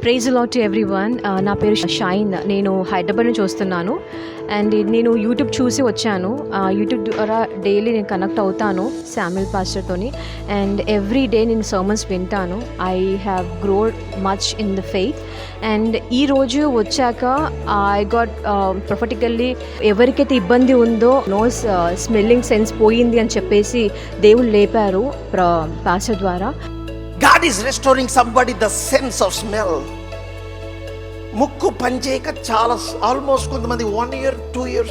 Praise lot to everyone. నా పేరు shine. నేను హైదరాబాద్ నుంచి వస్తున్నాను అండ్ నేను యూట్యూబ్ చూసి వచ్చాను. యూట్యూబ్ ద్వారా డైలీ నేను కనెక్ట్ అవుతాను శామ్యుల్ పాస్టర్తోని అండ్ ఎవ్రీ డే నేను సర్మన్స్ వింటాను. I have growed much in the faith and ఈరోజు వచ్చాక ఐ గాట్ ప్రొఫెటికల్లీ ఎవరికైతే ఇబ్బంది ఉందో నోస్ స్మెల్లింగ్ సెన్స్ పోయింది అని చెప్పేసి దేవుడు లేపారు పాస్టర్ ద్వారా. God is restoring somebody the sense of smell. ముక్కు పనిచేయక చాలా ఆల్మోస్ట్ కొంతమంది 1 year 2 years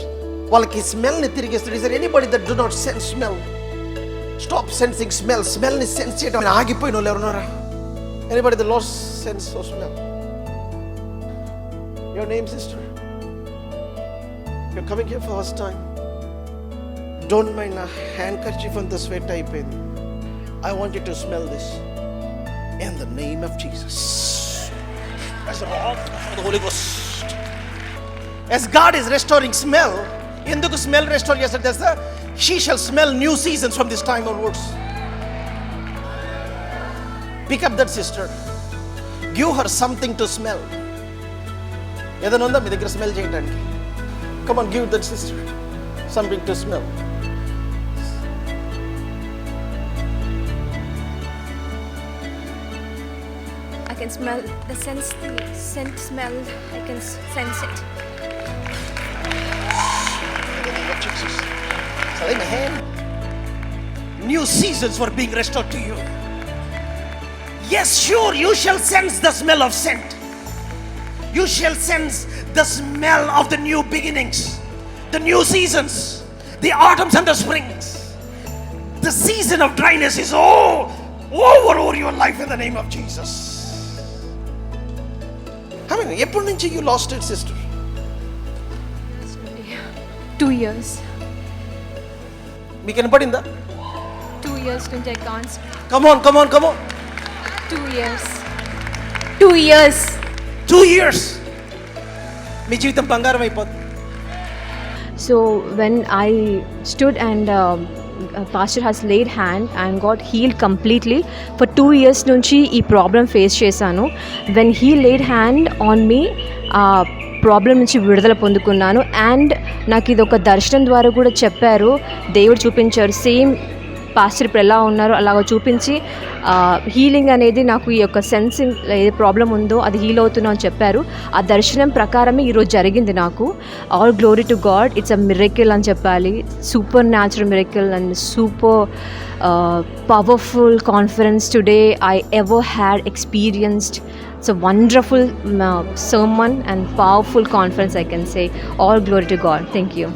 వాళ్ళకి స్మెల్ని తిరిగిస్తారు. Is there anybody that do not sense smell? Stop sensing స్మెల్ని సెన్స్ చేయడం ఆగిపోయిన వాళ్ళు ఎవరున్నారా? Anybody the lost sense of smell? Your name sister, your coming here for first time. Don't mind నా హ్యాండ్ కర్చీఫ్ అంతా స్వెట్ అయిపోయింది. I want you to smell this in the name of Jesus. As the Holy Ghost, as God is restoring smell, enduku smell restore chestadu telsa? She shall smell new seasons from this time onwards. Pick up that sister, give her something to smell. Edana unda mi daggara smell cheyadaniki? Come on, give that sister something to smell. I can smell the scent smell. I can sense it. Jesus. So in my hand, new seasons were being restored to you. Yes, sure, you shall sense the smell of scent. You shall sense the smell of the new beginnings, the new seasons, the autumns and the springs. The season of dryness is over your life in the name of Jesus. I mean, ఎప్పటి నుంచి you lost it, sister? 2 years. మీకు వినపడిందా? 2 years నుంచి I can't. Come on. 2 years. 2 years. 2 years. మీ జీవితం బంగారం అయిపోతుంది. So when I stood and pastor has laid hand and got healed completely. For 2 years నుంచి ఈ problem face చేశాను. when he laid hand on me problem నుంచి విడుదల పొందుకున్నాను and నాకు ఇది ఒక దర్శనం ద్వారా కూడా చెప్పారు, దేవుడు చూపించారు. సేమ్ పాస్టర్ ఇప్పుడు ఎలా ఉన్నారో అలాగ చూపించి హీలింగ్ అనేది నాకు ఈ యొక్క సెన్సింగ్ ఏ ప్రాబ్లం ఉందో అది హీల్ అవుతున్నా అని చెప్పారు. ఆ దర్శనం ప్రకారమే ఈరోజు జరిగింది నాకు. All glory to God. It's a miracle అని చెప్పాలి. Super natural miracle and super powerful conference today I ever had experienced. It's a wonderful sermon and powerful conference, I can say. All glory to God. Thank you.